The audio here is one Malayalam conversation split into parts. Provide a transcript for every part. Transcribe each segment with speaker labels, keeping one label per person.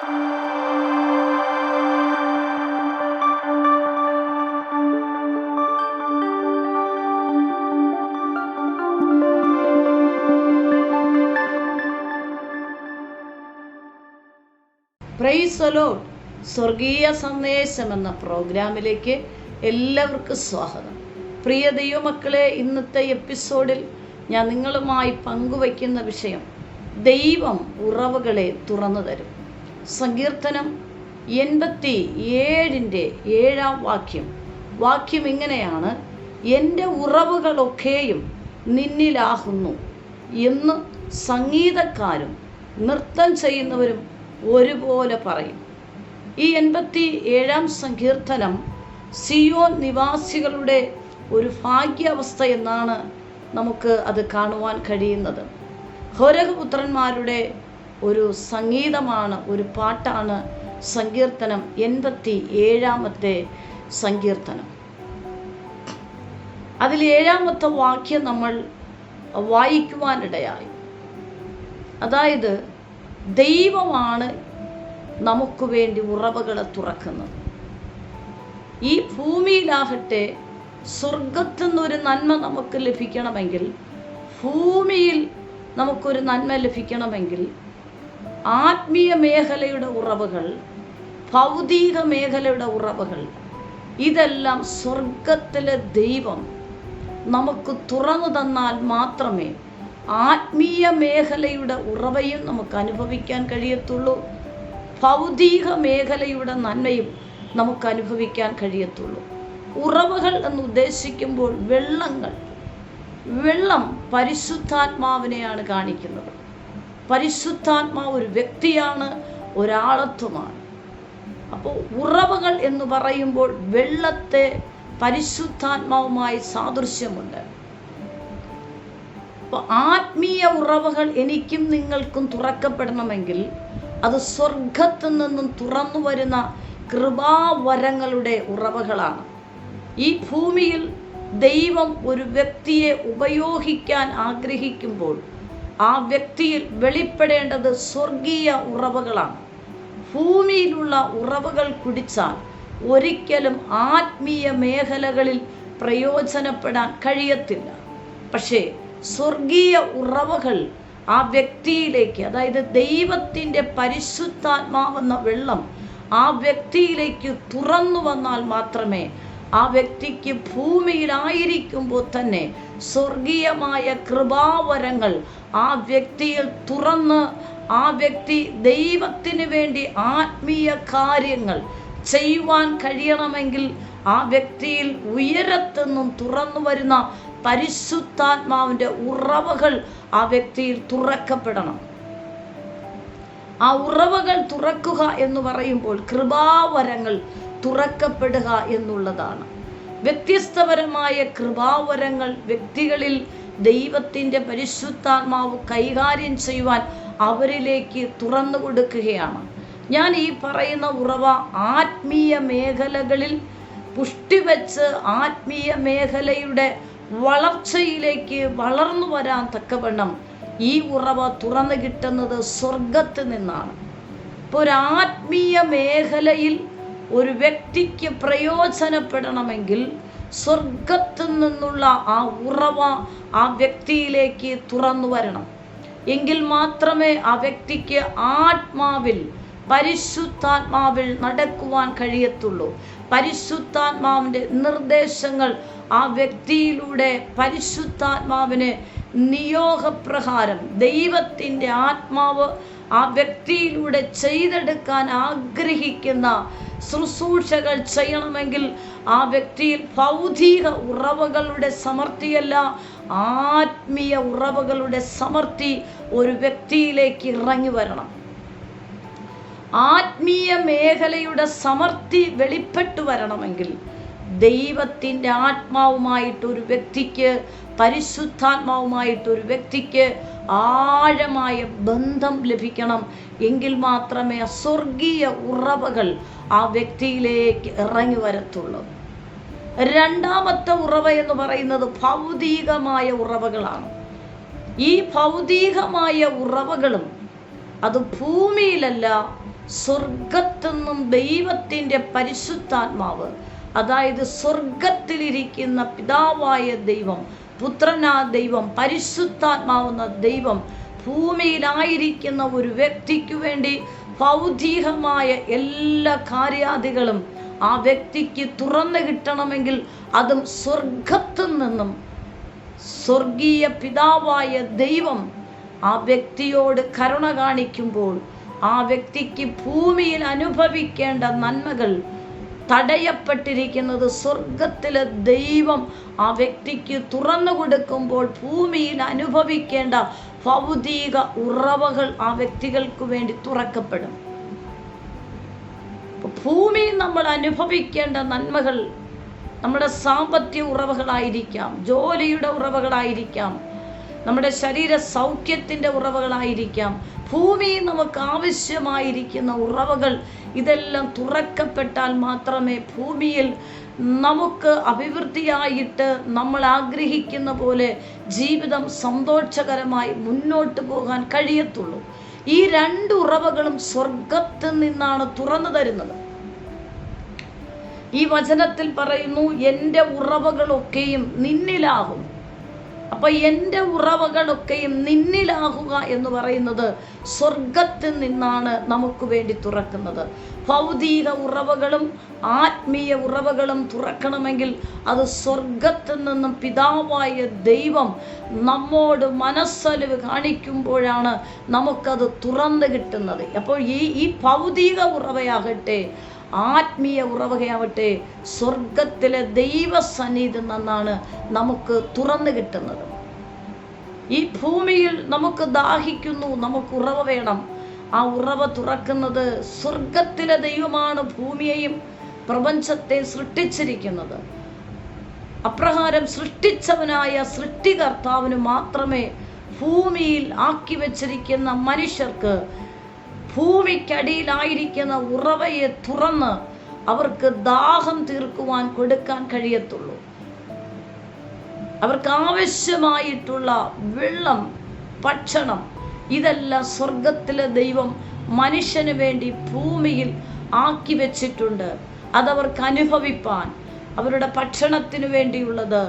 Speaker 1: Praise the Lord. സ്വർഗീയ സന്ദേശം എന്ന പ്രോഗ്രാമിലേക്ക് എല്ലാവർക്കും സ്വാഗതം. പ്രിയ ദൈവമക്കളെ, ഇന്നത്തെ എപ്പിസോഡിൽ ഞാൻ നിങ്ങളുമായി പങ്കുവയ്ക്കുന്ന വിഷയം ദൈവം ഉറവുകളെ തുറന്നു തരും. സങ്കീർത്തനം 87:7 വാക്യം ഇങ്ങനെയാണ്: എൻ്റെ ഉറവുകളൊക്കെയും നിന്നിലാകുന്നു എന്ന് സംഗീതക്കാരും നൃത്തം ചെയ്യുന്നവരും ഒരുപോലെ പറയും. ഈ 87 സങ്കീർത്തനം സിയോൻ നിവാസികളുടെ ഒരു ഭാഗ്യാവസ്ഥ എന്നാണ് നമുക്ക് അത് കാണുവാൻ കഴിയുന്നത്. ഹോരഹപുത്രന്മാരുടെ ഒരു സംഗീതമാണ്, ഒരു പാട്ടാണ് സങ്കീർത്തനം 87 സങ്കീർത്തനം. അതിൽ 7 വാക്യം നമ്മൾ വായിക്കുവാനിടയായി. അതായത്, ദൈവമാണ് നമുക്ക് വേണ്ടി ഉറവുകളെ തുറക്കുന്നത്. ഈ ഭൂമിയിലാകട്ടെ സ്വർഗത്തു നിന്നൊരു നന്മ നമുക്ക് ലഭിക്കണമെങ്കിൽ, ഭൂമിയിൽ നമുക്കൊരു നന്മ ലഭിക്കണമെങ്കിൽ ആത്മീയ മേഖലയുടെ ഉറവുകൾ, ഭൗതിക മേഖലയുടെ ഉറവുകൾ, ഇതെല്ലാം സ്വർഗത്തിലെ ദൈവം നമുക്ക് തുറന്നു തന്നാൽ മാത്രമേ ആത്മീയ മേഖലയുടെ ഉറവയും നമുക്ക് അനുഭവിക്കാൻ കഴിയത്തുള്ളൂ, ഭൗതിക മേഖലയുടെ നന്മയും നമുക്ക് അനുഭവിക്കാൻ കഴിയത്തുള്ളൂ. ഉറവുകൾ എന്ന് ഉദ്ദേശിക്കുമ്പോൾ വെള്ളം പരിശുദ്ധാത്മാവിനെയാണ് കാണിക്കുന്നത്. പരിശുദ്ധാത്മാവ് ഒരു വ്യക്തിയാണ്, ഒരാളത്വമാണ്. അപ്പോൾ ഉറവുകൾ എന്ന് പറയുമ്പോൾ വെള്ളത്തെ പരിശുദ്ധാത്മാവുമായി സാദൃശ്യമുണ്ട്. അപ്പോൾ ആത്മീയ ഉറവുകൾ എനിക്കും നിങ്ങൾക്കും തുറക്കപ്പെടണമെങ്കിൽ അത് സ്വർഗത്തു നിന്നും തുറന്നു വരുന്ന കൃപാവരങ്ങളുടെ ഉറവുകളാണ്. ഈ ഭൂമിയിൽ ദൈവം ഒരു വ്യക്തിയെ ഉപയോഗിക്കാൻ ആഗ്രഹിക്കുമ്പോൾ ആ വ്യക്തിയിൽ വെളിപ്പെടേണ്ടത് സ്വർഗീയ ഉറവുകളാണ്. ഭൂമിയിലുള്ള ഉറവുകൾ കുടിച്ചാൽ ഒരിക്കലും ആത്മീയ മേഖലകളിൽ പ്രയോജനപ്പെടാൻ കഴിയത്തില്ല. പക്ഷേ സ്വർഗീയ ഉറവുകൾ ആ വ്യക്തിയിലേക്ക്, അതായത് ദൈവത്തിൻ്റെ പരിശുദ്ധാത്മാവെന്ന വെള്ളം ആ വ്യക്തിയിലേക്ക് തുറന്നു വന്നാൽ മാത്രമേ ആ വ്യക്തിക്ക് ഭൂമിയിലായിരിക്കുമ്പോൾ തന്നെ സ്വർഗീയമായ കൃപാവരങ്ങൾ ആ വ്യക്തിയിൽ തുറന്ന് ആ വ്യക്തി ദൈവത്തിന് വേണ്ടി ആത്മീയ കാര്യങ്ങൾ ചെയ്യുവാൻ കഴിയണമെങ്കിൽ ആ വ്യക്തിയിൽ ഉയരത്തുനിന്നും തുറന്നു വരുന്ന പരിശുദ്ധാത്മാവിൻ്റെ ഉറവുകൾ ആ വ്യക്തിയിൽ തുറക്കപ്പെടണം. ആ ഉറവുകൾ തുറക്കുക എന്ന് പറയുമ്പോൾ കൃപാവരങ്ങൾ തുറക്കപ്പെടുക എന്നുള്ളതാണ്. വ്യത്യസ്തപരമായ കൃപാവരങ്ങൾ വ്യക്തികളിൽ ദൈവത്തിൻ്റെ പരിശുദ്ധാത്മാവ് കൈകാര്യം ചെയ്യുവാൻ അവരിലേക്ക് തുറന്നു കൊടുക്കുകയാണ്. ഞാൻ ഈ പറയുന്ന ഉറവ ആത്മീയ മേഖലകളിൽ പുഷ്ടിവെച്ച് ആത്മീയ മേഖലയുടെ വളർച്ചയിലേക്ക് വളർന്നു വരാൻ തക്കവണ്ണം ഈ ഉറവ തുറന്നു കിട്ടുന്നത് സ്വർഗത്ത് നിന്നാണ്. ഇപ്പോൾ ഒരു ആത്മീയ മേഖലയിൽ ഒരു വ്യക്തിക്ക് പ്രയോജനപ്പെടണമെങ്കിൽ സ്വർഗത്തു നിന്നുള്ള ആ ഉറവ ആ വ്യക്തിയിലേക്ക് തുറന്നു വരണം. എങ്കിൽ മാത്രമേ ആ വ്യക്തിക്ക് ആത്മാവിൽ, പരിശുദ്ധാത്മാവിൽ നടക്കുവാൻ കഴിയത്തുള്ളൂ. പരിശുദ്ധാത്മാവിൻ്റെ നിർദ്ദേശങ്ങൾ ആ വ്യക്തിയിലൂടെ പരിശുദ്ധാത്മാവിന് നിയോഗപ്രകാരം ദൈവത്തിൻ്റെ ആത്മാവ് ആ വ്യക്തിയിലൂടെ ചെയ്തെടുക്കാൻ ആഗ്രഹിക്കുന്ന ശുശ്രൂഷകൾ ചെയ്യണമെങ്കിൽ ആ വ്യക്തിയിൽ ഭൗതിക ഉറവുകളുടെ സമൃദ്ധിയല്ല, ആത്മീയ ഉറവുകളുടെ സമൃദ്ധി ഒരു വ്യക്തിയിലേക്ക് ഇറങ്ങി വരണം. ആത്മീയ മേഖലയുടെ സമൃദ്ധി വെളിപ്പെട്ടു വരണമെങ്കിൽ ദൈവത്തിൻ്റെ ആത്മാവുമായിട്ടൊരു വ്യക്തിക്ക്, പരിശുദ്ധാത്മാവുമായിട്ടൊരു വ്യക്തിക്ക് ആഴമായ ബന്ധം ലഭിക്കണം. എങ്കിൽ മാത്രമേ സ്വർഗീയ ഉറവുകൾ ആ വ്യക്തിയിലേക്ക് ഇറങ്ങി വരത്തുള്ളൂ. രണ്ടാമത്തെ ഉറവ എന്ന് പറയുന്നത് ഭൗതികമായ ഉറവുകളാണ്. ഈ ഭൗതികമായ ഉറവുകളും അത് ഭൂമിയിലല്ല, സ്വർഗത്തു നിന്നും ദൈവത്തിൻ്റെ പരിശുദ്ധാത്മാവ്, അതായത് സ്വർഗത്തിലിരിക്കുന്ന പിതാവായ ദൈവം, പുത്രനായ ദൈവം, പരിശുദ്ധാത്മാവുന്ന ദൈവം ഭൂമിയിലായിരിക്കുന്ന ഒരു വ്യക്തിക്ക് വേണ്ടി ഭൗതികമായ എല്ലാ കാര്യാദികളും ആ വ്യക്തിക്ക് തുറന്നു കിട്ടണമെങ്കിൽ അതും സ്വർഗത്തു നിന്നും സ്വർഗീയ പിതാവായ ദൈവം ആ വ്യക്തിയോട് കരുണ കാണിക്കുമ്പോൾ ആ വ്യക്തിക്ക് ഭൂമിയിൽ അനുഭവിക്കേണ്ട നന്മകൾ തടയപ്പെട്ടിരിക്കുന്നത് സ്വർഗത്തിലെ ദൈവം ആ വ്യക്തിക്ക് തുറന്നു കൊടുക്കുമ്പോൾ ഭൂമിയിൽ അനുഭവിക്കേണ്ട ഭൗതിക ഉറവകൾ ആ വ്യക്തികൾക്ക് വേണ്ടി തുറക്കപ്പെടും. ഭൂമിയിൽ നമ്മൾ അനുഭവിക്കേണ്ട നന്മകൾ നമ്മുടെ സാമ്പത്തിക ഉറവകളായിരിക്കാം, ജോലിയുടെ ഉറവകളായിരിക്കാം, നമ്മുടെ ശരീര സൗഖ്യത്തിൻ്റെ ഉറവകളായിരിക്കാം, ഭൂമിയിൽ നമുക്ക് ആവശ്യമായിരിക്കുന്ന ഉറവകൾ, ഇതെല്ലാം തുറക്കപ്പെട്ടാൽ മാത്രമേ ഭൂമിയിൽ നമുക്ക് അഭിവൃദ്ധിയായിട്ട് നമ്മൾ ആഗ്രഹിക്കുന്ന പോലെ ജീവിതം സന്തോഷകരമായി മുന്നോട്ട് പോകാൻ കഴിയത്തുള്ളൂ. ഈ രണ്ട് ഉറവകളും സ്വർഗത്തിൽ നിന്നാണ് തുറന്നു തരുന്നത്. ഈ വചനത്തിൽ പറയുന്നു, എൻ്റെ ഉറവകളൊക്കെയും നിന്നിലാകും. അപ്പൊ എൻ്റെ ഉറവകളൊക്കെയും നിന്നിലാകുക എന്ന് പറയുന്നത് സ്വർഗത്തിൽ നിന്നാണ് നമുക്ക് വേണ്ടി തുറക്കുന്നത്. ഭൗതിക ഉറവകളും ആത്മീയ ഉറവകളും തുറക്കണമെങ്കിൽ അത് സ്വർഗത്തിൽ നിന്നും പിതാവായ ദൈവം നമ്മോട് മനസ്സലിവ് കാണിക്കുമ്പോഴാണ് നമുക്കത് തുറന്നു കിട്ടുന്നത്. അപ്പോൾ ഈ ഭൗതിക ഉറവയാകട്ടെ ആത്മീയ ഉറവകയാവട്ടെ സ്വർഗത്തിലെ ദൈവസന്നിധിയിൽ നിന്നാണ് നമുക്ക് തുറന്നു കിട്ടുന്നത്. ഈ ഭൂമിയിൽ നമുക്ക് ദാഹിക്കുന്നു, നമുക്ക് ഉറവ വേണം. ആ ഉറവ തുറക്കുന്നത് സ്വർഗത്തിലെ ദൈവമാണ് ഭൂമിയെയും പ്രപഞ്ചത്തെ സൃഷ്ടിച്ചിരിക്കുന്നത്. അപ്രകാരം സൃഷ്ടിച്ചവനായ സൃഷ്ടികർത്താവിന് മാത്രമേ ഭൂമിയിൽ ആക്കി വച്ചിരിക്കുന്ന മനുഷ്യർക്ക് ഭൂമിക്കടിയിലായിരിക്കുന്ന ഉറവയെ തുറന്ന് അവർക്ക് ദാഹം തീർക്കുവാൻ കൊടുക്കാൻ കഴിയത്തുള്ളൂ. അവർക്ക് ആവശ്യമായിട്ടുള്ള വെള്ളം, ഭക്ഷണം, ഇതെല്ലാം സ്വർഗത്തിലെ ദൈവം മനുഷ്യന് വേണ്ടി ഭൂമിയിൽ ആക്കി വെച്ചിട്ടുണ്ട്. അതവർക്ക് അനുഭവിപ്പാൻ, അവരുടെ ഭക്ഷണത്തിനു വേണ്ടിയുള്ളത്,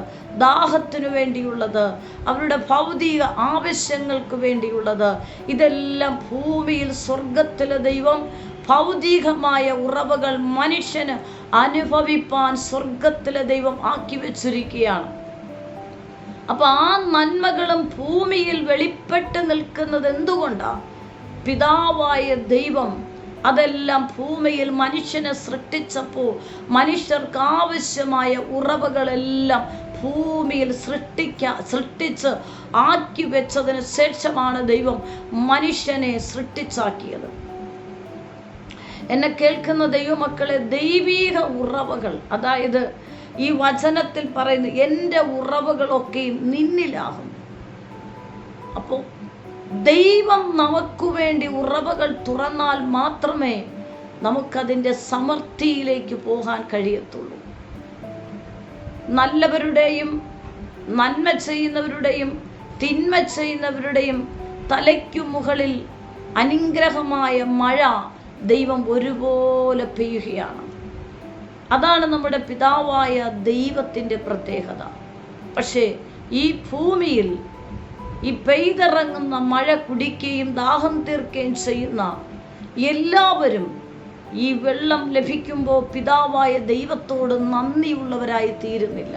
Speaker 1: ദാഹത്തിനു വേണ്ടിയുള്ളത്, അവരുടെ ഭൗതിക ആവശ്യങ്ങൾക്ക് വേണ്ടിയുള്ളത്, ഇതെല്ലാം ഭൂമിയിൽ സ്വർഗത്തിലെ ദൈവം ഭൗതികമായ ഉറവകൾ മനുഷ്യന് അനുഭവിപ്പാൻ സ്വർഗത്തിലെ ദൈവം ആക്കി വെച്ചിരിക്കുകയാണ്. അപ്പൊ ആ നന്മകളും ഭൂമിയിൽ വെളിപ്പെട്ട് നിൽക്കുന്നത് എന്തുകൊണ്ടാണ്? പിതാവായ ദൈവം അതെല്ലാം ഭൂമിയിൽ മനുഷ്യനെ സൃഷ്ടിച്ചപ്പോൾ മനുഷ്യർക്ക് ആവശ്യമായ ഉറവകളെല്ലാം ഭൂമിയിൽ സൃഷ്ടിച്ച് ആക്കി വെച്ചതിന് ശേഷമാണ് ദൈവം മനുഷ്യനെ സൃഷ്ടിച്ചാക്കിയത്. എന്നെ കേൾക്കുന്ന ദൈവമക്കളെ, ദൈവീക ഉറവകൾ, അതായത് ഈ വചനത്തിൽ പറയുന്നു, എൻ്റെ ഉറവകളൊക്കെയും നിന്നിലാകും. അപ്പോൾ ദൈവം നമുക്ക് വേണ്ടി ഉറവകൾ തുറന്നാൽ മാത്രമേ നമുക്കതിൻ്റെ സമൃദ്ധിയിലേക്ക് പോകാൻ കഴിയത്തുള്ളൂ. നല്ലവരുടെയും നന്മ ചെയ്യുന്നവരുടെയും തിന്മ ചെയ്യുന്നവരുടെയും തലയ്ക്കു മുകളിൽ അനുഗ്രഹമായ മഴ ദൈവം ഒരുപോലെ പെയ്യുകയാണ്. അതാണ് നമ്മുടെ പിതാവായ ദൈവത്തിൻ്റെ പ്രത്യേകത. പക്ഷേ ഈ ഭൂമിയിൽ ഈ പെയ്തിറങ്ങുന്ന മഴ കുടിക്കുകയും ദാഹം തീർക്കുകയും ചെയ്യുന്ന എല്ലാവരും ഈ വെള്ളം ലഭിക്കുമ്പോൾ പിതാവായ ദൈവത്തോട് നന്ദിയുള്ളവരായി തീരുന്നില്ല.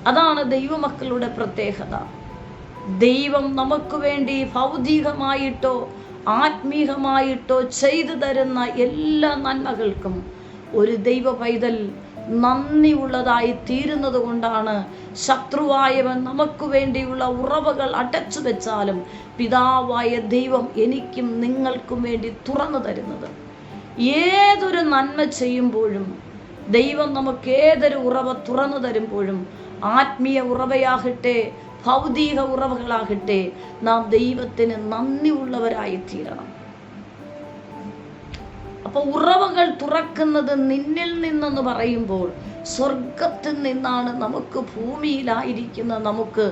Speaker 1: അതാണ് ദൈവമക്കളുടെ പ്രത്യേകത. ദൈവം നമുക്ക് വേണ്ടി ഭൗതികമായിട്ടോ ആത്മീകമായിട്ടോ ചെയ്തു തരുന്ന എല്ലാ നന്മകൾക്കും ഒരു ദൈവ പൈതൽ നന്ദി ഉള്ളതായി തീരുന്നത് കൊണ്ടാണ് ശത്രുവായവൻ നമുക്ക് വേണ്ടിയുള്ള ഉറവകൾ അടച്ചു വെച്ചാലും പിതാവായ ദൈവം എനിക്കും നിങ്ങൾക്കും വേണ്ടി തുറന്നു തരുന്നത്. ഏതൊരു നന്മ ചെയ്യുമ്പോഴും ദൈവം നമുക്ക് ഏതൊരു ഉറവ തുറന്നു തരുമ്പോഴും ആത്മീയ ഉറവയാകട്ടെ ഭൗതിക ഉറവകളാകട്ടെ നാം ദൈവത്തിന് നന്ദി ഉള്ളവരായി തീരണം. അപ്പോൾ ഉറവകൾ തുറക്കുന്നത് നിന്നിൽ നിന്നെന്ന് പറയുമ്പോൾ സ്വർഗത്തിൽ നിന്നാണ് നമുക്ക് ഭൂമിയിലായിരിക്കുന്ന നമുക്ക്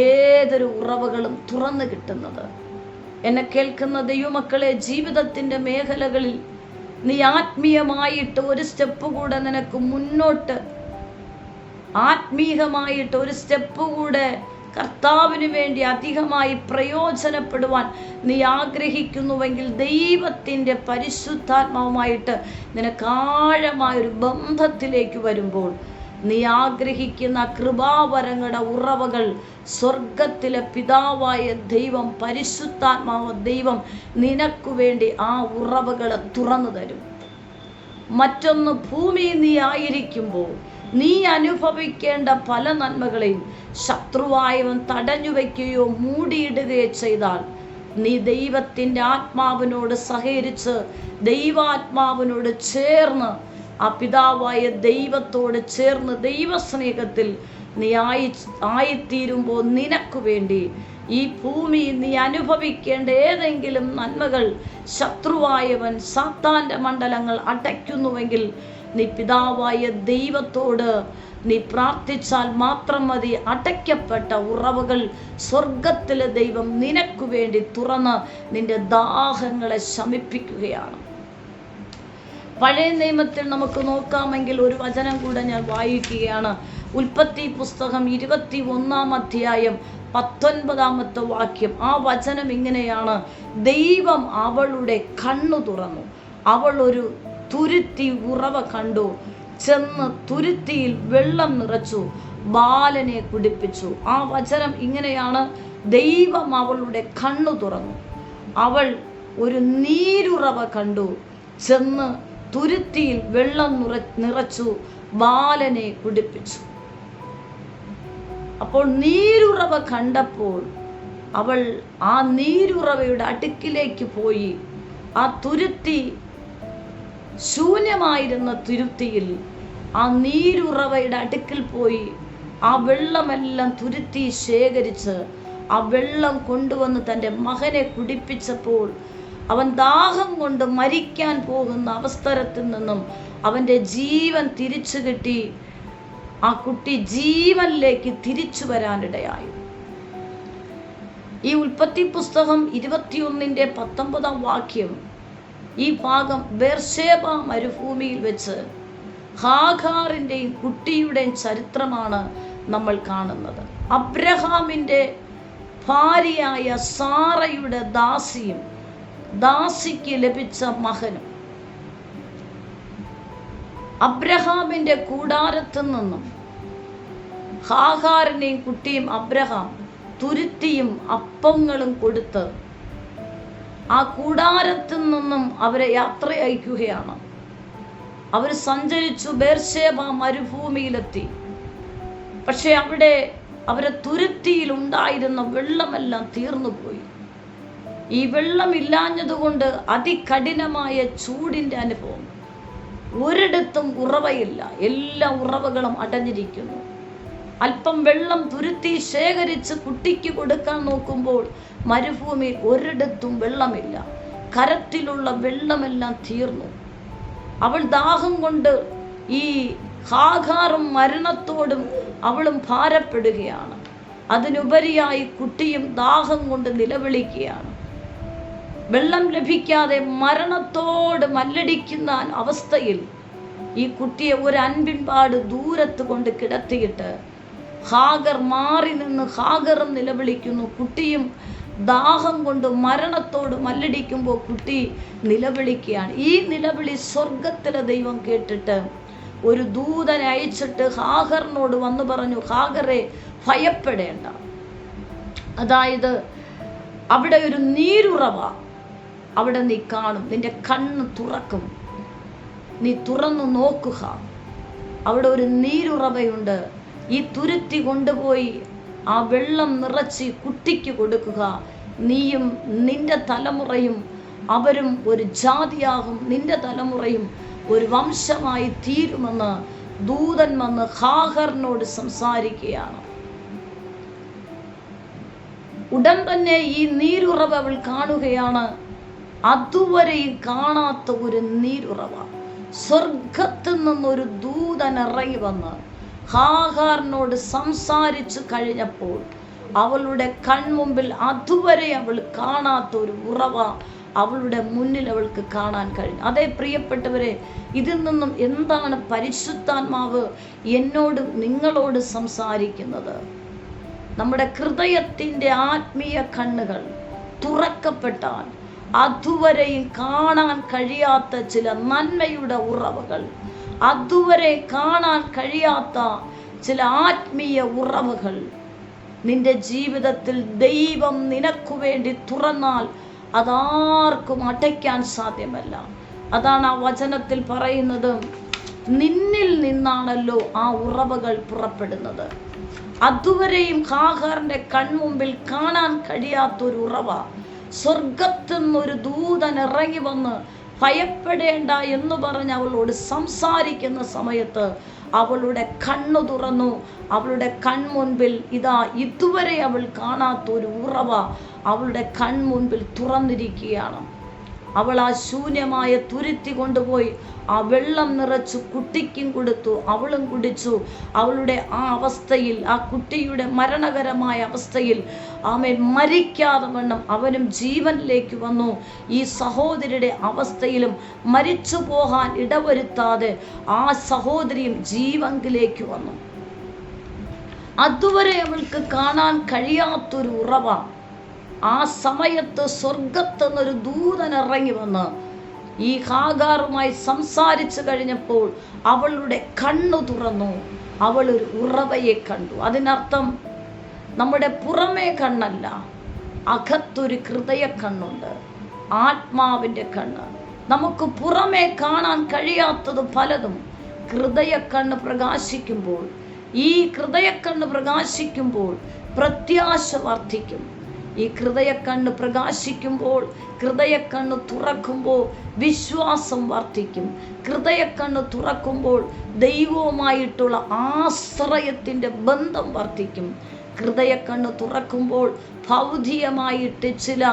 Speaker 1: ഏതൊരു ഉറവകളും തുറന്നു കിട്ടുന്നത്. എന്നെ കേൾക്കുന്ന ദൈവമക്കളെ, ജീവിതത്തിൻ്റെ മേഖലകളിൽ നീ ആത്മീയമായിട്ട് ഒരു സ്റ്റെപ്പ് കൂടെ നിനക്ക് മുന്നോട്ട്, ആത്മീയമായിട്ട് ഒരു സ്റ്റെപ്പ് കൂടെ കർത്താവിന് വേണ്ടി അധികമായി പ്രയോജനപ്പെടുവാൻ നീ ആഗ്രഹിക്കുന്നുവെങ്കിൽ ദൈവത്തിൻ്റെ പരിശുദ്ധാത്മാവുമായിട്ട് നിനക്ക് ആഴമായൊരു ബന്ധത്തിലേക്ക് വരുമ്പോൾ നീ ആഗ്രഹിക്കുന്ന കൃപാവരങ്ങളുടെ ഉറവകൾ സ്വർഗത്തിലെ പിതാവായ ദൈവം, പരിശുദ്ധാത്മാവ് ദൈവം നിനക്ക് വേണ്ടി ആ ഉറവകളെ തുറന്നു തരും. മറ്റൊന്ന്, ഭൂമിയിൽ നീ ആയിരിക്കുമ്പോൾ നീ അനുഭവിക്കേണ്ട പല നന്മകളെയും ശത്രുവായവൻ തടഞ്ഞു വയ്ക്കുകയോ മൂടിയിടുകയോ ചെയ്താൽ നീ ദൈവത്തിൻ്റെ ആത്മാവിനോട് സഹകരിച്ച് ദൈവാത്മാവിനോട് ചേർന്ന് ആ പിതാവായ ദൈവത്തോട് ചേർന്ന് ദൈവസ്നേഹത്തിൽ നീ ആയിത്തീരുമ്പോൾ നിനക്ക് വേണ്ടി ഈ ഭൂമിയിൽ നീ അനുഭവിക്കേണ്ട ഏതെങ്കിലും നന്മകൾ ശത്രുവായവൻ, സാത്താൻ്റെ മണ്ഡലങ്ങൾ അടയ്ക്കുന്നുവെങ്കിൽ നീ പിതാവായ ദൈവത്തോട് നീ പ്രാർത്ഥിച്ചാൽ മാത്രം മതി. അടയ്ക്കപ്പെട്ട ഉറവുകൾ സ്വർഗത്തിലെ ദൈവം നിനക്ക് വേണ്ടി തുറന്ന് നിന്റെ ദാഹങ്ങളെ ശമിപ്പിക്കുകയാണ്. പഴയ നിയമത്തിൽ നമുക്ക് നോക്കാമെങ്കിൽ ഒരു വചനം കൂടെ ഞാൻ വായിക്കുകയാണ്. ഉൽപ്പത്തി പുസ്തകം 21 അധ്യായം 19 വാക്യം. ആ വചനം ഇങ്ങനെയാണ്: ദൈവം അവളുടെ കണ്ണു തുറന്നു, അവൾ ഒരു തുരുത്തി ഉറവ കണ്ടു, ചെന്ന് തുരുത്തിയിൽ വെള്ളം നിറച്ചു, ബാലനെ കുടിപ്പിച്ചു. ആ വചനം ഇങ്ങനെയാണ്: ദൈവം അവളുടെ കണ്ണു തുറന്നു, അവൾ ഒരു നീരുറവ കണ്ടു, ചെന്ന് തുരുത്തിയിൽ വെള്ളം നിറച്ചു, ബാലനെ കുടിപ്പിച്ചു. അപ്പോൾ നീരുറവ കണ്ടപ്പോൾ അവൾ ആ നീരുറവയുടെ അടുക്കിലേക്ക് പോയി. ആ തുരുത്തി, ശൂന്യമായിരുന്ന തുരുത്തിയിൽ ആ നീരുറവയുടെ അടുക്കിൽ പോയി ആ വെള്ളമെല്ലാം തുരുത്തി ശേഖരിച്ച് ആ വെള്ളം കൊണ്ടുവന്ന് തൻ്റെ മകനെ കുടിപ്പിച്ചപ്പോൾ അവൻ ദാഹം കൊണ്ട് മരിക്കാൻ പോകുന്ന അവസരത്തിൽ നിന്നും അവൻ്റെ ജീവൻ തിരിച്ചു കിട്ടി. ആ കുട്ടി ജീവനിലേക്ക് തിരിച്ചു വരാനിടയായി. ഈ ഉൽപ്പത്തി പുസ്തകം 21:19 വാക്യം, ഈ ഭാഗം ബേർശേബ മരുഭൂമിയിൽ വെച്ച് ഹാഗാറിൻ്റെയും കുട്ടിയുടെയും ചരിത്രമാണ് നമ്മൾ കാണുന്നത്. അബ്രഹാമിൻ്റെ ഭാര്യയായ സാറയുടെ ദാസിക്ക് ലഭിച്ച മകനും അബ്രഹാമിൻ്റെ കൂടാരത്തിൽ നിന്നും ഹാഗാറിനെയും കുട്ടിയും അബ്രഹാം തുരുത്തിയും അപ്പങ്ങളും കൊടുത്ത് ആ കൂടാരത്തിൽ നിന്നും അവരെ യാത്ര അയക്കുകയാണ്. അവർ സഞ്ചരിച്ചു, ബേർശേബ മരുഭൂമിയിലെത്തി. പക്ഷെ അവിടെ അവരെ തുരുത്തിയിൽ ഉണ്ടായിരുന്ന വെള്ളമെല്ലാം തീർന്നുപോയി. ഈ വെള്ളമില്ലാഞ്ഞതുകൊണ്ട് അതികഠിനമായ ചൂടിൻ്റെ അനുഭവം. ഒരിടത്തും ഉറവയില്ല, എല്ലാ ഉറവകളും അടഞ്ഞിരിക്കുന്നു. അല്പം വെള്ളം തുരുത്തി ശേഖരിച്ച് കുട്ടിക്ക് കൊടുക്കാൻ നോക്കുമ്പോൾ മരുഭൂമിയിൽ ഒരിടത്തും വെള്ളമില്ല. കരത്തിലുള്ള വെള്ളമെല്ലാം തീർന്നു. അവൾ ദാഹം കൊണ്ട്, ഈ ഹാഗാറും മരണത്തോടും അവളും ഭാരപ്പെടുകയാണ്. അതിനുപരിയായി കുട്ടിയും ദാഹം കൊണ്ട് നിലവിളിക്കുകയാണ്. വെള്ളം ലഭിക്കാതെ മരണത്തോട് മല്ലടിക്കുന്ന അവസ്ഥയിൽ ഈ കുട്ടിയെ ഒരു അൻപിൻപാട് ദൂരത്ത് കൊണ്ട് കിടത്തിയിട്ട് ഹാഗർ മാറി നിന്ന് ഹാഗറും നിലവിളിക്കുന്നു. കുട്ടിയും ദാഹം കൊണ്ട് മരണത്തോട് മല്ലടിക്കുമ്പോൾ കുട്ടി നിലവിളിക്കുകയാണ്. ഈ നിലവിളി സ്വർഗത്തിലെ ദൈവം കേട്ടിട്ട് ഒരു ദൂതനെ അയച്ചിട്ട് ഹാഗറിനോട് വന്നു പറഞ്ഞു, ഹാഗറെ ഭയപ്പെടേണ്ട. അതായത് അവിടെ ഒരു നീരുറവ അവിടെ നീ കാണും, നിന്റെ കണ്ണ് തുറക്കും, നീ തുറന്നു നോക്കുക. അവിടെ ഒരു നീരുറവയുണ്ട്. ഈ തുരുത്തി കൊണ്ടുപോയി ആ വെള്ളം നിറച്ച് കുട്ടിക്ക് കൊടുക്കുക. നീയും നിന്റെ തലമുറയും അവരും ഒരു ജാതിയാകും, നിന്റെ തലമുറയും ഒരു വംശമായി തീരുമെന്ന് ദൂതൻ വന്ന് ഹാഗറിനോട് സംസാരിക്കുകയാണ്. ഉടൻ തന്നെ ഈ നീരുറവ അവൾ കാണുകയാണ്. അതുവരെയും കാണാത്ത ഒരു നീരുറവ. സ്വർഗത്തിൽ നിന്നൊരു ദൂതൻ ഇറങ്ങി വന്ന് ഹാഗാറിനോട് സംസാരിച്ചു കഴിഞ്ഞപ്പോൾ അവളുടെ കൺമുമ്പിൽ അതുവരെ അവൾ കാണാത്ത ഒരു ഉറവ അവളുടെ മുന്നിൽ അവൾക്ക് കാണാൻ കഴിഞ്ഞു. അതേ പ്രിയപ്പെട്ടവരെ, ഇതിൽ നിന്നും എന്താണ് പരിശുദ്ധാത്മാവ് എന്നോട് നിങ്ങളോട് സംസാരിക്കുന്നത്? നമ്മുടെ ഹൃദയത്തിൻ്റെ ആത്മീയ കണ്ണുകൾ തുറക്കപ്പെട്ടാൽ അതുവരെയും കാണാൻ കഴിയാത്ത ചില നന്മയുടെ ഉറവുകൾ, അതുവരെ കാണാൻ കഴിയാത്ത ചില ആത്മീയ ഉറവുകൾ നിന്റെ ജീവിതത്തിൽ ദൈവം നിനക്കു വേണ്ടി തുറന്നാൽ അതാർക്കും അടയ്ക്കാൻ സാധ്യമല്ല. അതാണ് ആ വചനത്തിൽ പറയുന്നത്, നിന്നിൽ നിന്നാണല്ലോ ആ ഉറവുകൾ പുറപ്പെടുന്നത്. അതുവരെയും ഹാഗാറിന്റെ കൺമുമ്പിൽ കാണാൻ കഴിയാത്തൊരു ഉറവ സ്വർഗത്തിൽ നിന്നൊരു ദൂതൻ ഇറങ്ങി വന്ന് ഭയപ്പെടേണ്ട എന്ന് പറഞ്ഞ് അവളോട് സംസാരിക്കുന്ന സമയത്ത് അവളുടെ കണ്ണു തുറന്നു. അവളുടെ കൺമുൻപിൽ ഇതാ ഇതുവരെ അവൾ കാണാത്തൊരു ഉറവ അവളുടെ കൺമുൻപിൽ തുറന്നിരിക്കുകയാണ്. അവൾ ആ ശൂന്യമായ തുരുത്തി കൊണ്ടുപോയി ആ വെള്ളം നിറച്ചു കുട്ടിക്കും കൊടുത്തു. അവളും കുടിച്ചു. അവളുടെ ആ അവസ്ഥയിൽ, ആ കുട്ടിയുടെ മരണകരമായ അവസ്ഥയിൽ ആമേൻ മരിക്കാതെ വണ്ണം അവനും ജീവനിലേക്ക് വന്നു. ഈ സഹോദരിയുടെ അവസ്ഥയിലും മരിച്ചു പോകാൻ ഇടവരുത്താതെ ആ സഹോദരിയും ജീവങ്കിലേക്ക് വന്നു. അതുവരെ അവൾക്ക് കാണാൻ കഴിയാത്തൊരു ഉറവ ആ സമയത്ത് സ്വർഗത്തുനിന്നൊരു ദൂതൻ ഇറങ്ങി വന്ന് ഈ ഹാഗാറുമായി സംസാരിച്ചു കഴിഞ്ഞപ്പോൾ അവളുടെ കണ്ണു തുറന്നു. അവൾ ഒരു ഉറവയെ കണ്ടു. അതിനർത്ഥം നമ്മുടെ പുറമേ കണ്ണല്ല, അകത്തൊരു ഹൃദയ കണ്ണുണ്ട്, ആത്മാവിൻ്റെ കണ്ണ്. നമുക്ക് പുറമേ കാണാൻ കഴിയാത്തത് പലതും ഹൃദയ കണ്ണ് പ്രകാശിക്കുമ്പോൾ, ഈ ഹൃദയക്കണ്ണ് പ്രകാശിക്കുമ്പോൾ പ്രത്യാശ വർദ്ധിക്കും. ഈ ഹൃദയക്കണ്ണ് പ്രകാശിക്കുമ്പോൾ, ഹൃദയക്കണ്ണ് തുറക്കുമ്പോൾ വിശ്വാസം വർദ്ധിക്കും. ഹൃദയക്കണ്ണ് തുറക്കുമ്പോൾ ദൈവവുമായിട്ടുള്ള ആശ്രയത്തിൻ്റെ ബന്ധം വർദ്ധിക്കും. ഹൃദയക്കണ്ണ് തുറക്കുമ്പോൾ ഭൗതികമായിട്ട് ചില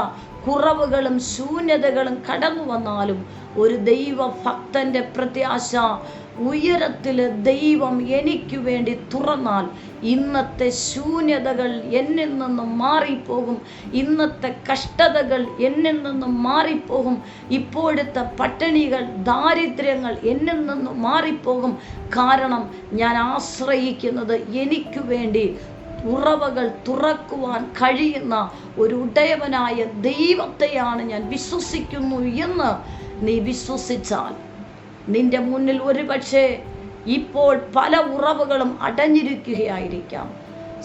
Speaker 1: കുറവുകളും ശൂന്യതകളും കടന്നു വന്നാലും ഒരു ദൈവഭക്തന്റെ പ്രത്യാശ, ഉയരത്തില് ദൈവം എനിക്ക് വേണ്ടി തുറന്നാൽ ഇന്നത്തെ ശൂന്യതകൾ എന്നിൽ നിന്നും മാറിപ്പോകും. ഇന്നത്തെ കഷ്ടതകൾ എന്നിൽ നിന്നും മാറിപ്പോകും. ഇപ്പോഴത്തെ പട്ടിണികൾ, ദാരിദ്ര്യങ്ങൾ എന്നിൽ നിന്നും മാറിപ്പോകും. കാരണം ഞാൻ ആശ്രയിക്കുന്നത് എനിക്ക് വേണ്ടി ഉറവകൾ തുറക്കുവാൻ കഴിയുന്ന ഒരു ഉടയവനായ ദൈവത്തെയാണ് ഞാൻ വിശ്വസിക്കുന്നു എന്ന് നീ വിശ്വസിച്ചാൽ നിന്റെ മുന്നിൽ ഒരുപക്ഷെ ഇപ്പോൾ പല ഉറവുകളും അടഞ്ഞിരിക്കുകയായിരിക്കാം.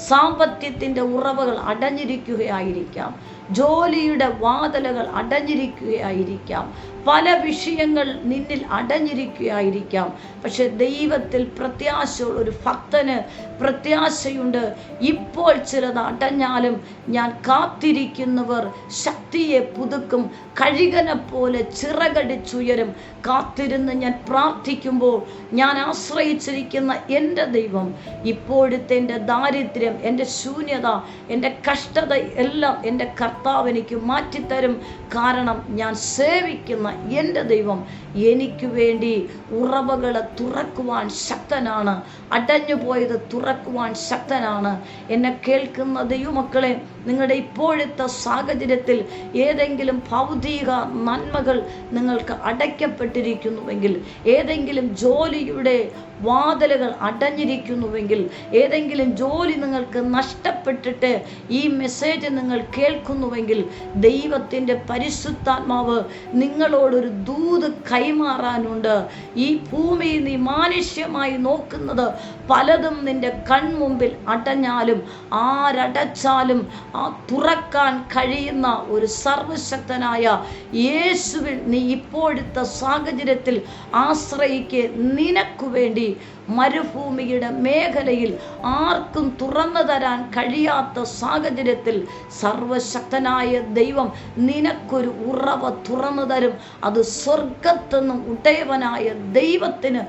Speaker 1: സാമ്പത്തികത്തിൻ്റെ ഉറവുകൾ അടഞ്ഞിരിക്കുകയായിരിക്കാം. ജോലിയുടെ വാതിലുകൾ അടഞ്ഞിരിക്കുകയായിരിക്കാം. പല വിഷയങ്ങൾ നിന്നിൽ അടഞ്ഞിരിക്കുകയായിരിക്കാം. പക്ഷെ ദൈവത്തിൽ പ്രത്യാശയുള്ള ഒരു ഭക്തന് പ്രത്യാശയുണ്ട്. ഇപ്പോൾ ചിലത് അടഞ്ഞാലും ഞാൻ കാത്തിരിക്കുന്നവർ ശക്തിയെ പുതുക്കും, കഴുകനെ പോലെ ചിറകടിച്ചുയരും. കാത്തിരുന്ന് ഞാൻ പ്രാർത്ഥിക്കുമ്പോൾ ഞാൻ ആശ്രയിച്ചിരിക്കുന്ന എൻ്റെ ദൈവം ഇപ്പോഴത്തെ എൻ്റെ ദാരിദ്ര്യം, എൻ്റെ ശൂന്യത, എൻ്റെ കഷ്ടത എല്ലാം എൻ്റെ കർത്താവ് എനിക്ക് മാറ്റിത്തരും. കാരണം ഞാൻ സേവിക്കുന്ന എൻ്റെ ദൈവം എനിക്ക് വേണ്ടി ഉറവകളെ തുറക്കുവാൻ ശക്തനാണ്. അടഞ്ഞുപോയത് തുറക്കുവാൻ ശക്തനാണ്. എന്നെ കേൾക്കുന്ന ദൈവമക്കളെ, നിങ്ങളുടെ ഇപ്പോഴത്തെ സാഹചര്യത്തിൽ ഏതെങ്കിലും ഭൗതിക നന്മകൾ നിങ്ങൾക്ക് അടയ്ക്കപ്പെട്ടിരിക്കുന്നുവെങ്കിൽ, ഏതെങ്കിലും ജോലിയുടെ വാതിലുകൾ അടഞ്ഞിരിക്കുന്നുവെങ്കിൽ, ഏതെങ്കിലും ജോലി നിങ്ങൾക്ക് നഷ്ടപ്പെട്ടിട്ട് ഈ മെസ്സേജ് നിങ്ങൾ കേൾക്കുന്നുവെങ്കിൽ, ദൈവത്തിൻ്റെ പരിശുദ്ധാത്മാവ് നിങ്ങളോടൊരു ദൂത് കൈമാറാനുണ്ട്. ഈ ഭൂമി നീ മാനുഷ്യമായി നോക്കുന്നത് പലതും നിന്റെ കൺമുമ്പിൽ അടഞ്ഞാലും ആരടച്ചാലും ആ തുറക്കാൻ കഴിയുന്ന ഒരു സർവശക്തനായ യേശുവിൽ നീ ഇപ്പോഴത്തെ സാഹചര്യത്തിൽ ആശ്രയിക്ക്. നിനക്കു വേണ്ടി മരുഭൂമിയുടെ മേഖലയിൽ ആർക്കും തുറന്നു തരാൻ കഴിയാത്ത സാഹചര്യത്തിൽ സർവശക്തനായ ദൈവം നിനക്കൊരു ഉറവ തുറന്നു തരും. അത് സ്വർഗത്തുനിന്നും ഉടയവനായ ദൈവത്തിന്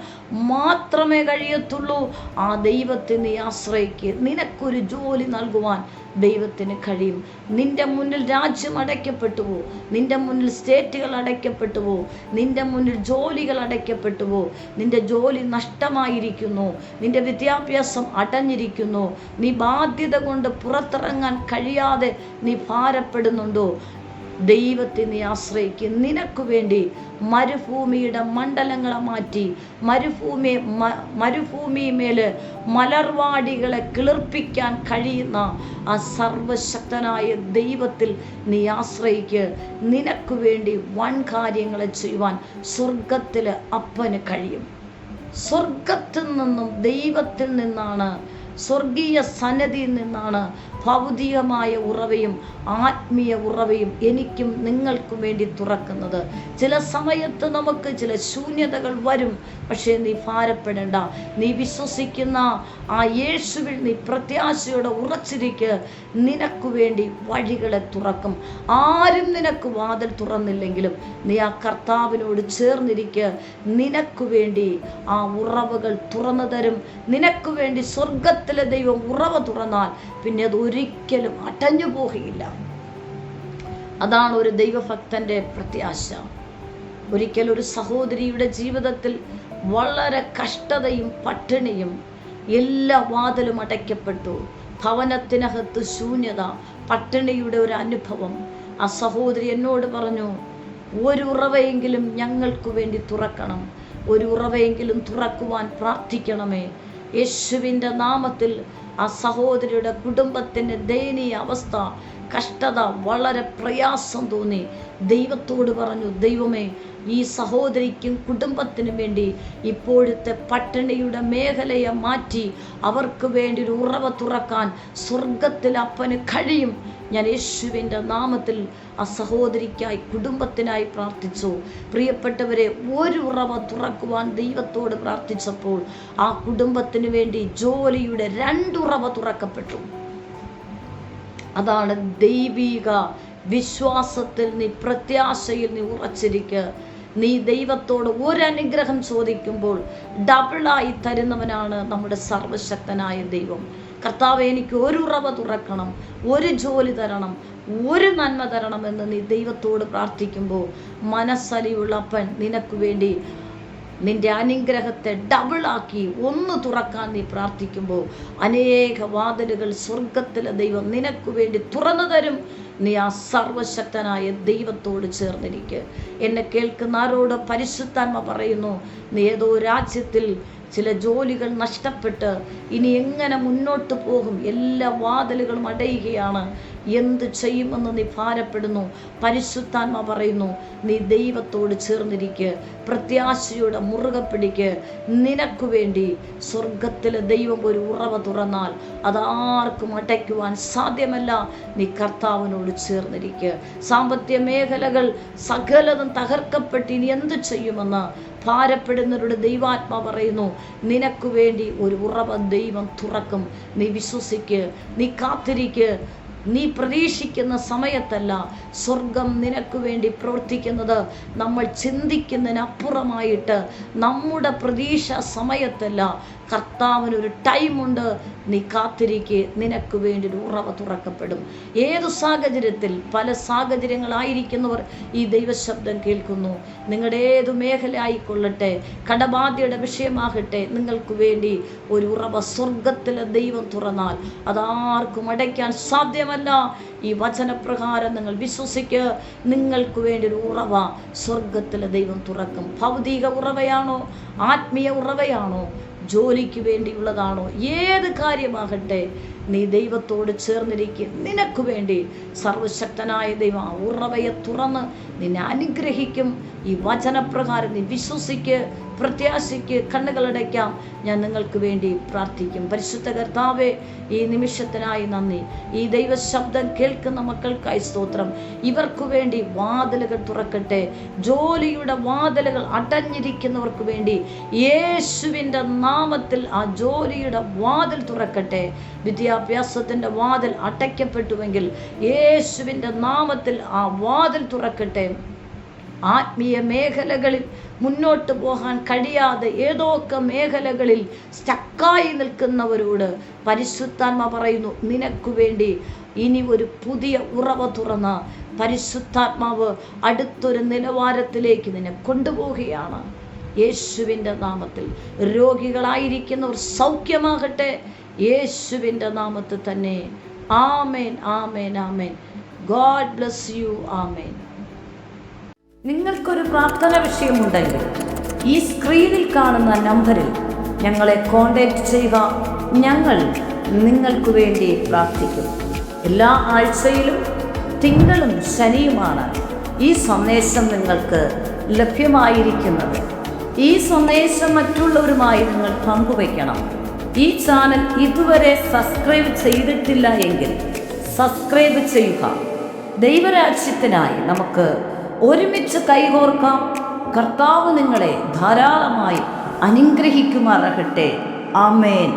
Speaker 1: മാത്രമേ കഴിയത്തുള്ളൂ. ആ ദൈവത്തെ നീ ആശ്രയിക്കുക. നിനക്കൊരു ജോലി നൽകുവാൻ ദൈവത്തിന് കഴിയും. നിന്റെ മുന്നിൽ രാജ്യം അടയ്ക്കപ്പെട്ടുവോ? നിന്റെ മുന്നിൽ സ്റ്റേറ്റുകൾ അടയ്ക്കപ്പെട്ടുവോ? നിന്റെ മുന്നിൽ ജോലികൾ അടയ്ക്കപ്പെട്ടുവോ? നിന്റെ ജോലി നഷ്ടമായി അടഞ്ഞിരിക്കുന്നു, നിന്റെ വിദ്യാഭ്യാസം അടഞ്ഞിരിക്കുന്നു, നീ ബാധ്യത കൊണ്ട് പുറത്തിറങ്ങാൻ കഴിയാതെ നീ ഭാരപ്പെടുന്നുണ്ടോ? ദൈവത്തെ നീ ആശ്രയിക്കും. നിനക്ക് വേണ്ടി മരുഭൂമിയുടെ മണ്ഡലങ്ങളെ മാറ്റി മരുഭൂമിമേല് മലർവാടികളെ കിളിർപ്പിക്കാൻ കഴിയുന്ന ആ സർവശക്തനായ ദൈവത്തിൽ നീ ആശ്രയിക്ക്. നിനക്ക് വേണ്ടി വൻ കാര്യങ്ങളെ ചെയ്യുവാൻ സ്വർഗത്തില് അപ്പന് കഴിയും. സ്വർഗത്തിൽ നിന്നും ദൈവത്തിൽ നിന്നാണ്, സ്വർഗീയ സന്നദ്ധിയിൽ നിന്നാണ് ഭൗതികമായ ഉറവയും ആത്മീയ ഉറവയും എനിക്കും നിങ്ങൾക്കും വേണ്ടി തുറക്കുന്നത്. ചില സമയത്ത് നമുക്ക് ചില ശൂന്യതകൾ വരും. പക്ഷേ നീ ഭാരപ്പെടേണ്ട. നീ വിശ്വസിക്കുന്ന ആ യേശുവിൽ നീ പ്രത്യാശയോടെ ഉറച്ചിരിക്ക്. നിനക്ക് വേണ്ടി വഴികളെ തുറക്കും. ആരും നിനക്ക് വാതിൽ തുറന്നില്ലെങ്കിലും നീ ആ കർത്താവിനോട് ചേർന്നിരിക്ക്. നിനക്ക് വേണ്ടി ആ ഉറവുകൾ തുറന്നു തരും. നിനക്ക് വേണ്ടി സ്വർഗത്തിലെ ദൈവം ഉറവ തുറന്നാൽ പിന്നെ അത് ഒരിക്കലും അടഞ്ഞു പോവുകയില്ല. അതാണ് ഒരു ദൈവഭക്തന്റെ പ്രത്യാശ. ഒരിക്കൽ ഒരു സഹോദരിയുടെ ജീവിതത്തിൽ വളരെ കഷ്ടതയും പട്ടിണിയും, എല്ലാ വാതിലും അടയ്ക്കപ്പെട്ടു, ഭവനത്തിനകത്ത് ശൂന്യത, പട്ടിണിയുടെ ഒരു അനുഭവം. ആ സഹോദരി എന്നോട് പറഞ്ഞു, ഒരു ഉറവയെങ്കിലും ഞങ്ങൾക്ക് വേണ്ടി തുറക്കണം, ഒരു ഉറവയെങ്കിലും തുറക്കുവാൻ പ്രാർത്ഥിക്കണമേ. യേശുവിൻ്റെ നാമത്തിൽ ആ സഹോദരിയുടെ കുടുംബത്തിൻ്റെ ദയനീയ അവസ്ഥ, കഷ്ടത, വളരെ പ്രയാസം തോന്നി. ദൈവത്തോട് പറഞ്ഞു, ദൈവമേ, ഈ സഹോദരിക്കും കുടുംബത്തിനും വേണ്ടി ഇപ്പോഴത്തെ പട്ടിണിയുടെ മേഖലയെ മാറ്റി അവർക്ക് വേണ്ടി ഒരു ഉറവ തുറക്കാൻ സ്വർഗത്തിൽ അപ്പന് കഴിയും. ഞാൻ യേശുവിൻ്റെ നാമത്തിൽ ആ സഹോദരിക്കായി കുടുംബത്തിനായി പ്രാർത്ഥിച്ചു. പ്രിയപ്പെട്ടവരെ, ഒരു ഉറവ തുറക്കുവാൻ ദൈവത്തോട് പ്രാർത്ഥിച്ചപ്പോൾ ആ കുടുംബത്തിന് വേണ്ടി ജോലിയുടെ 2 ഉറവ തുറക്കപ്പെട്ടു. അതാണ് ദൈവിക വിശ്വാസത്തിൽ നീ, പ്രത്യാശയിൽ നീ ഉറച്ചിരിക്കുക. നീ ദൈവത്തോട് ഒരു അനുഗ്രഹം ചോദിക്കുമ്പോൾ ഡബിളായി തരുന്നവനാണ് നമ്മുടെ സർവശക്തനായ ദൈവം. കർത്താവേ, എനിക്ക് ഒരു ഉറവ തുറക്കണം, ഒരു ജോലി തരണം, ഒരു നന്മ തരണമെന്ന് നീ ദൈവത്തോട് പ്രാർത്ഥിക്കുമ്പോൾ മനസ്സലിയുള്ള അപ്പൻ നിനക്ക് വേണ്ടി നിന്റെ അനുഗ്രഹത്തെ ഡബിളാക്കി ഒന്ന് തുറക്കാൻ നീ പ്രാർത്ഥിക്കുമ്പോൾ അനേക വാതിലുകൾ സ്വർഗത്തിലെ ദൈവം നിനക്ക് വേണ്ടി തുറന്നു തരും. നീ ആ സർവശക്തനായ ദൈവത്തോട് ചേർന്നിരിക്കുക. എന്നെ കേൾക്കുന്ന ആരോട് പരിശുദ്ധാത്മ പറയുന്നു, നീ ഏതോ രാജ്യത്തിൽ ചില ജോലികൾ നഷ്ടപ്പെട്ട് ഇനി എങ്ങനെ മുന്നോട്ട് പോകും, എല്ലാ വാതിലുകളും അടയുകയാണ്, എന്ത് ചെയ്യുമെന്ന് നീ ഭാരപ്പെടുന്നു. പരിശുദ്ധാത്മ പറയുന്നു, നീ ദൈവത്തോട് ചേർന്നിരിക്കുക, പ്രത്യാശയോടെ മുറുകെ പിടിക്ക്. നിനക്ക് വേണ്ടി സ്വർഗത്തിലെ ദൈവം ഒരു ഉറവ തുറന്നാൽ അതാർക്കും അടയ്ക്കുവാൻ സാധ്യമല്ല. നീ കർത്താവിനോട് ചേർന്നിരിക്കുക. സാമ്പത്തിക മേഖലകൾ സകലതും തകർക്കപ്പെട്ട് ഇനി എന്ത് ചെയ്യുമെന്ന് ഭാരപ്പെടുന്നവരുടെ ദൈവാത്മാ പറയുന്നു, നിനക്ക് വേണ്ടി ഒരു ഉറവ ദൈവം തുറക്കും. നീ വിശ്വസിക്ക്, നീ കാത്തിരിക്ക്. നീ പ്രതീക്ഷിക്കുന്ന സമയത്തല്ല സ്വർഗം നിനക്ക് വേണ്ടി പ്രവർത്തിക്കുന്നത്. നമ്മൾ ചിന്തിക്കുന്നതിനപ്പുറമായിട്ട് നമ്മുടെ പ്രതീക്ഷ സമയത്തല്ല. കർത്താവിനൊരു ടൈമുണ്ട്. നീ കാത്തിരിക്കെ, നിനക്ക് വേണ്ടി ഒരു ഉറവ തുറക്കപ്പെടും. ഏതു സാഹചര്യത്തിൽ, പല സാഹചര്യങ്ങളായിരിക്കുന്നവർ ഈ ദൈവശബ്ദം കേൾക്കുന്നു. നിങ്ങളുടെ ഏതു മേഖല ആയിക്കൊള്ളട്ടെ, കടബാധ്യയുടെ വിഷയമാകട്ടെ, നിങ്ങൾക്ക് വേണ്ടി ഒരു ഉറവ സ്വർഗത്തിലെ ദൈവം തുറന്നാൽ അതാർക്കും അടയ്ക്കാൻ സാധ്യമല്ല. ഈ വചനപ്രകാരം നിങ്ങൾ വിശ്വസിക്കുക. നിങ്ങൾക്ക് വേണ്ടി ഒരു ഉറവ സ്വർഗത്തിലെ ദൈവം തുറക്കും. ഭൗതിക ഉറവയാണോ, ആത്മീയ ഉറവയാണോ, ജോലിക്ക് വേണ്ടിയുള്ളതാണോ, ഏത് കാര്യമാകട്ടെ, നീ ദൈവത്തോട് ചേർന്നിരിക്കുക. നിനക്ക് വേണ്ടി സർവശക്തനായ ദൈവം ആ ഉറവയെ തുറന്ന് നിന്നെ അനുഗ്രഹിക്കും. ഈ വചനപ്രകാരം നീ വിശ്വസിക്ക്, പ്രത്യാശയ്ക്ക്. കണ്ണുകളടയ്ക്കാം. ഞാൻ നിങ്ങൾക്ക് വേണ്ടി പ്രാർത്ഥിക്കും. പരിശുദ്ധ കർത്താവേ, ഈ നിമിഷത്തിനായി നന്ദി. ഈ ദൈവശബ്ദം കേൾക്കുന്ന മക്കൾക്കായി സ്തോത്രം. ഇവർക്ക് വേണ്ടി വാതിലുകൾ തുറക്കട്ടെ. ജോലിയുടെ വാതിലുകൾ അടഞ്ഞിരിക്കുന്നവർക്ക് വേണ്ടി യേശുവിൻ്റെ നാമത്തിൽ ആ ജോലിയുടെ വാതിൽ തുറക്കട്ടെ. വിദ്യാഭ്യാസത്തിൻ്റെ വാതിൽ അടയ്ക്കപ്പെട്ടുവെങ്കിൽ യേശുവിൻ്റെ നാമത്തിൽ ആ വാതിൽ തുറക്കട്ടെ. ആത്മീയ മേഖലകളിൽ മുന്നോട്ട് പോകാൻ കഴിയാതെ ഏതൊക്കെ മേഖലകളിൽ സ്റ്റക്കായി നിൽക്കുന്നവരോട് പരിശുദ്ധാത്മ പറയുന്നു, നിനക്ക് വേണ്ടി ഇനി ഒരു പുതിയ ഉറവ തുറന്ന് പരിശുദ്ധാത്മാവ് അടുത്തൊരു നിലവാരത്തിലേക്ക് നിന്നെ കൊണ്ടുപോവുകയാണ്. യേശുവിൻ്റെ നാമത്തിൽ. രോഗികളായിരിക്കുന്നവർ സൗഖ്യമാകട്ടെ യേശുവിൻ്റെ നാമത്തിൽ തന്നെ. Amen, amen, amen. God bless you. Amen. നിങ്ങൾക്കൊരു പ്രാർത്ഥന വിഷയമുണ്ടെങ്കിൽ ഈ സ്ക്രീനിൽ കാണുന്ന നമ്പറിൽ ഞങ്ങളെ കോൺടാക്റ്റ് ചെയ്യുക. ഞങ്ങൾ നിങ്ങൾക്ക് വേണ്ടി പ്രാർത്ഥിക്കും. എല്ലാ ആഴ്ചയിലും തിങ്കളും ശനിയുമാണ് ഈ സന്ദേശം നിങ്ങൾക്ക് ലഭ്യമായിരിക്കുന്നത്. ഈ സന്ദേശം മറ്റുള്ളവരുമായി നിങ്ങൾ പങ്കുവയ്ക്കണം. ഈ ചാനൽ ഇതുവരെ സബ്സ്ക്രൈബ് ചെയ്തിട്ടില്ല എങ്കിൽ സബ്സ്ക്രൈബ് ചെയ്യുക. ദൈവരാജ്യത്തിനായി നമുക്ക് ഒരുമിച്ച് കൈകോർക്കാം. കർത്താവ് നിങ്ങളെ ധാരാളമായി അനുഗ്രഹിക്കുമാറാകട്ടെ. ആമേൻ.